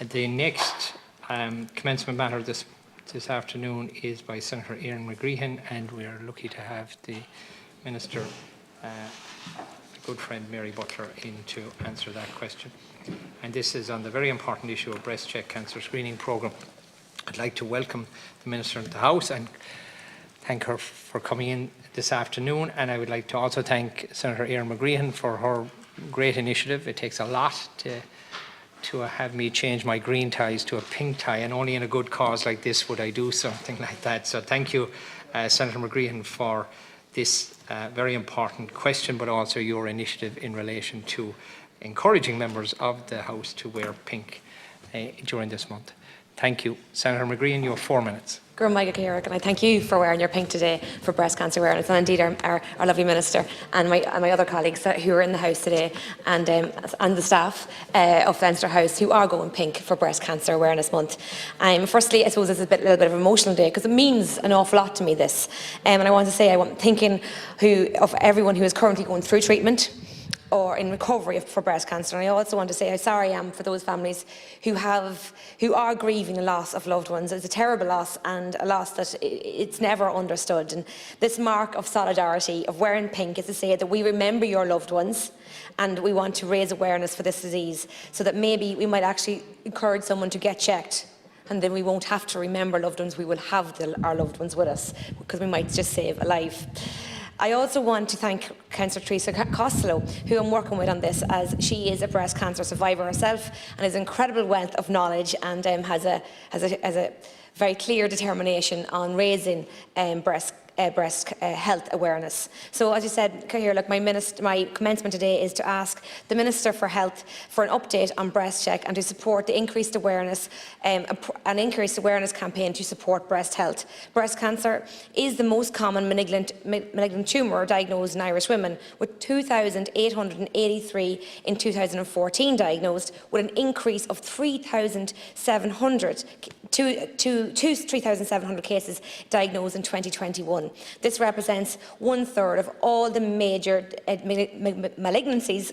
The next commencement matter this afternoon is by Senator Erin McGreehan, and we are lucky to have the Minister, good friend Mary Butler, in to answer that question. And this is on the very important issue of BreastCheck cancer screening programme. I'd like to welcome the Minister into the House and thank her for coming in this afternoon, and I would like to also thank Senator Erin McGreehan for her great initiative. It takes a lot to have me change my green ties to a pink tie, and only in a good cause like this would I do something like that. So thank you, Senator McGreehan, for this very important question, but also your initiative in relation to encouraging members of the House to wear pink during this month. Thank you. Senator McGreehan, you have 4 minutes. And I thank you for wearing your pink today for breast cancer awareness, and indeed our lovely Minister and my other colleagues who are in the House today, and the staff of Leinster House who are going pink for Breast Cancer Awareness Month. Firstly, I suppose it's a little bit of an emotional day because it means an awful lot to me, this. And I want to say I'm thinking of everyone who is currently going through treatment or in recovery for breast cancer. And I also want to say how sorry I am for those families who are grieving the loss of loved ones. It's a terrible loss, and a loss that it's never understood. And this mark of solidarity, of wearing pink, is to say that we remember your loved ones, and we want to raise awareness for this disease so that maybe we might actually encourage someone to get checked, and then we won't have to remember loved ones. We will have our loved ones with us because we might just save a life. I also want to thank Councillor Teresa Costello, who I'm working with on this, as she is a breast cancer survivor herself and has an incredible wealth of knowledge, and has a very clear determination on raising breast health awareness. So, as you said, Cahir, look, my commencement today is to ask the Minister for Health for an update on BreastCheck and to support the increased awareness, an increased awareness campaign to support breast health. Breast cancer is the most common malignant tumour diagnosed in Irish women, with 2,883 in 2014 diagnosed, with an increase of 3,700 cases diagnosed in 2021. This represents 1/3 of all the major malignancies,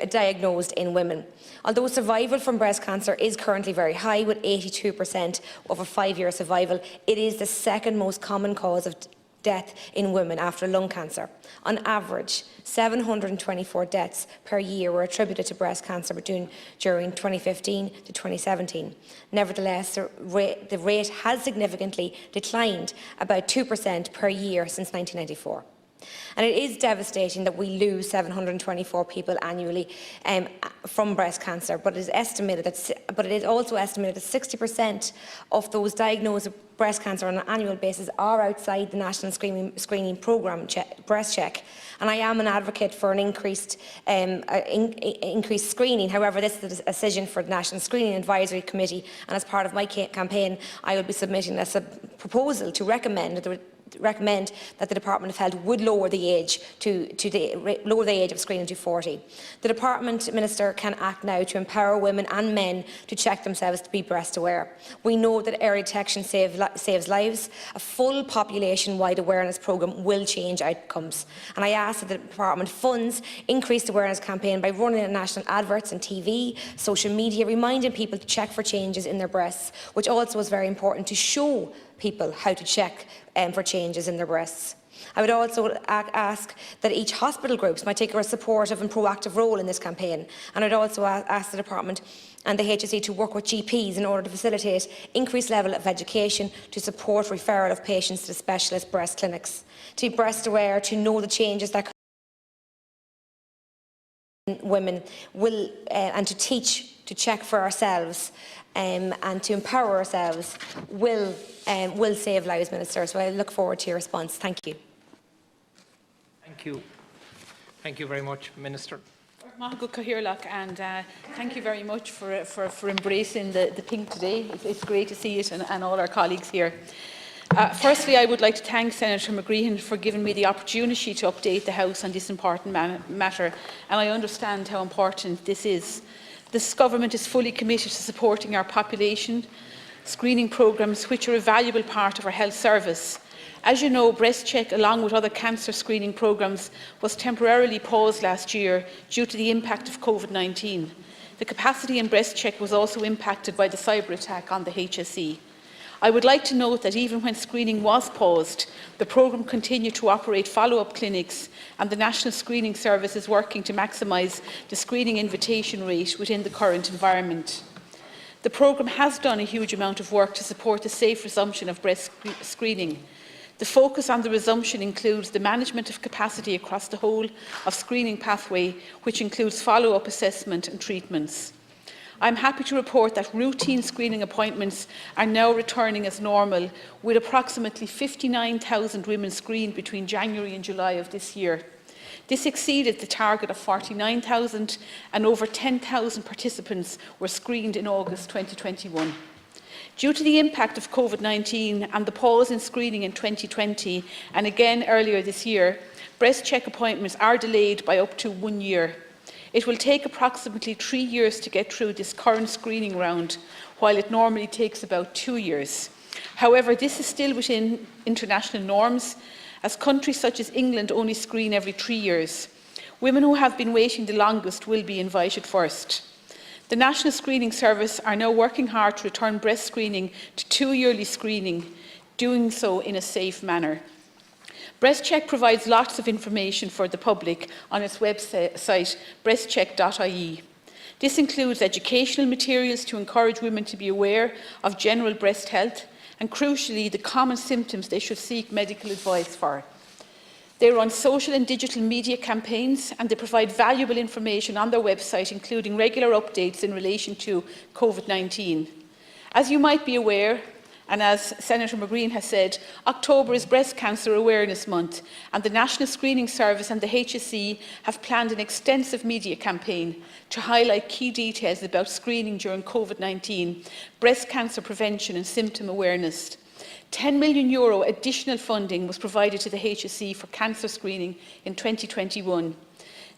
diagnosed in women. Although survival from breast cancer is currently very high, with 82% of a 5-year survival, it is the second most common cause of death in women after lung cancer. On average, 724 deaths per year were attributed to breast cancer during 2015 to 2017. Nevertheless, the rate has significantly declined, about 2% per year since 1994. And it is devastating that we lose 724 people annually from breast cancer, but it is also estimated that 60% of those diagnosed with breast cancer on an annual basis are outside the national screening programme, BreastCheck. And I am an advocate for an increased screening. However, this is a decision for the National Screening Advisory Committee, and as part of my campaign, I will be submitting a proposal to recommend that the Department of Health would lower the age of screening to 40. The Department Minister can act now to empower women and men to check themselves to be breast aware. We know that early detection saves lives. A full population-wide awareness programme will change outcomes, and I ask that the Department funds increased awareness campaign by running national adverts on TV, social media, reminding people to check for changes in their breasts, which also is very important to show people how to check for changes in their breasts. I would also ask that each hospital groups might take a supportive and proactive role in this campaign, and I would also ask the Department and the HSE to work with GPs in order to facilitate increased level of education to support referral of patients to specialist breast clinics. To be breast aware, to know the changes that women will, and to teach to check for ourselves and to empower ourselves will save lives, Minister. So I look forward to your response. Thank you. Thank you. Thank you very much, Minister. And thank you very much for embracing the pink today. It's great to see it, and all our colleagues here. Firstly, I would like to thank Senator McGreehan for giving me the opportunity to update the House on this important matter, and I understand how important this is. This government is fully committed to supporting our population screening programmes, which are a valuable part of our health service. As you know, BreastCheck, along with other cancer screening programmes, was temporarily paused last year due to the impact of COVID-19. the capacity in BreastCheck was also impacted by the cyber attack on the HSE. I would like to note that even when screening was paused, the programme continued to operate follow-up clinics, and the National Screening Service is working to maximise the screening invitation rate within the current environment. The programme has done a huge amount of work to support the safe resumption of breast screening. The focus on the resumption includes the management of capacity across the whole of screening pathway, which includes follow-up assessment and treatments. I am happy to report that routine screening appointments are now returning as normal, with approximately 59,000 women screened between January and July of this year. This exceeded the target of 49,000, and over 10,000 participants were screened in August 2021. Due to the impact of COVID-19 and the pause in screening in 2020 and again earlier this year, BreastCheck appointments are delayed by up to 1 year. It will take approximately 3 years to get through this current screening round, while it normally takes about 2 years. However, this is still within international norms, as countries such as England only screen every 3 years. Women who have been waiting the longest will be invited first. The National Screening Service are now working hard to return breast screening to 2 yearly screening, doing so in a safe manner. BreastCheck provides lots of information for the public on its website, breastcheck.ie. This includes educational materials to encourage women to be aware of general breast health and, crucially, the common symptoms they should seek medical advice for. They run social and digital media campaigns, and they provide valuable information on their website, including regular updates in relation to COVID-19. As you might be aware, and as Senator McGreehan has said, October is Breast Cancer Awareness Month, and the National Screening Service and the HSE have planned an extensive media campaign to highlight key details about screening during COVID-19, breast cancer prevention and symptom awareness. €10 million additional funding was provided to the HSE for cancer screening in 2021.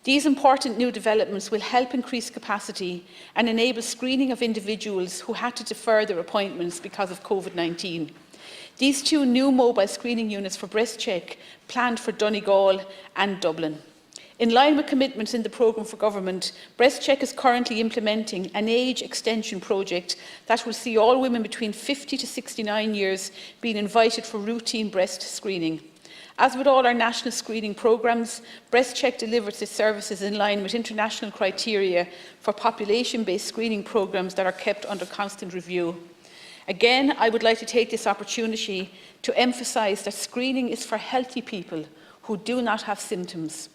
These important new developments will help increase capacity and enable screening of individuals who had to defer their appointments because of COVID-19. These 2 new mobile screening units for BreastCheck planned for Donegal and Dublin. In line with commitments in the programme for government, BreastCheck is currently implementing an age extension project that will see all women between 50 to 69 years being invited for routine breast screening. As with all our national screening programmes, BreastCheck delivers its services in line with international criteria for population-based screening programmes that are kept under constant review. Again, I would like to take this opportunity to emphasise that screening is for healthy people who do not have symptoms.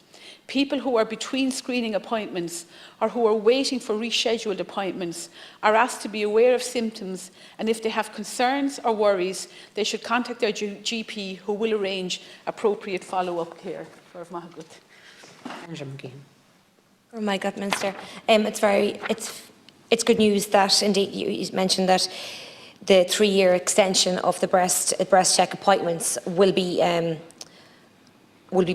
People who are between screening appointments or who are waiting for rescheduled appointments are asked to be aware of symptoms, and if they have concerns or worries, they should contact their GP, who will arrange appropriate follow-up care. Senator McGreehan. Oh my God, Minister. It's good news that indeed you mentioned that the 3-year extension of the BreastCheck appointments will be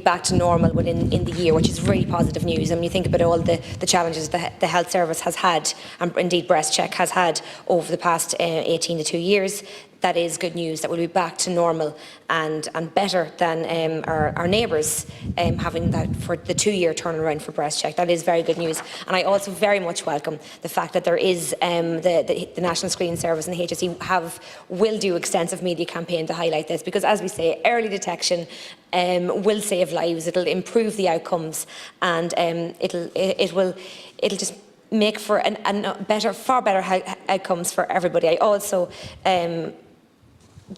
back to normal within the year, which is really positive news. And when you think about all the challenges the health service has had, and indeed BreastCheck has had over the past 18 to 2 years, that is good news, that we'll be back to normal and better than our neighbours having that for the 2-year turnaround for BreastCheck. That is very good news. And I also very much welcome the fact that there is the National Screening Service and the HSE will do extensive media campaign to highlight this, because as we say, early detection will save lives, it'll improve the outcomes, and it'll just make for far better outcomes for everybody. I also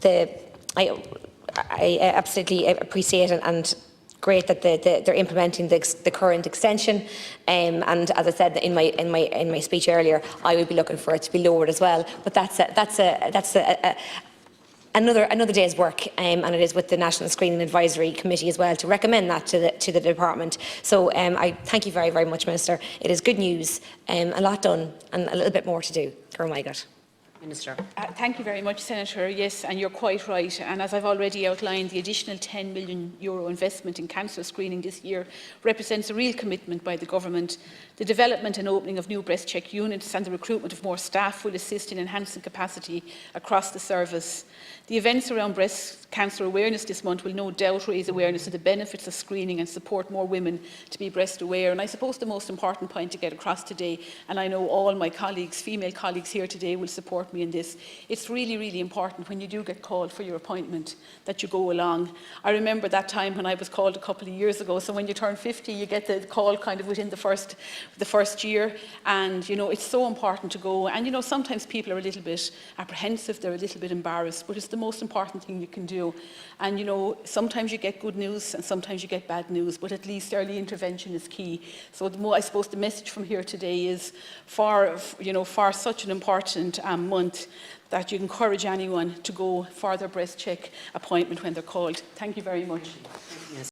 I absolutely appreciate and great that they're implementing the current extension, and as I said in my speech earlier, I would be looking for it to be lowered as well. But that's another day's work, and it is with the National Screening Advisory Committee as well to recommend that to the department. So I thank you very, very much, Minister. It is good news, a lot done and a little bit more to do. Oh my God. Minister. Thank you very much, Senator. Yes, and you're quite right. And as I've already outlined, the additional €10 million investment in cancer screening this year represents a real commitment by the Government. The development and opening of new BreastCheck units and the recruitment of more staff will assist in enhancing capacity across the service. The events around breast cancer awareness this month will no doubt raise awareness of the benefits of screening and support more women to be breast aware. And I suppose the most important point to get across today, and I know all my colleagues, female colleagues here today will support me in this, it's really, really important when you do get called for your appointment that you go along. I remember that time when I was called a couple of years ago, so when you turn 50 you get the call kind of within the first year, and you know it's so important to go. And you know sometimes people are a little bit apprehensive, they're a little bit embarrassed, but it's the most important thing you can do. And you know sometimes you get good news and sometimes you get bad news, but at least early intervention is key. So I suppose the message from here today is for such an important month that you encourage anyone to go for their breast check appointment when they're called. Thank you very much. Minister.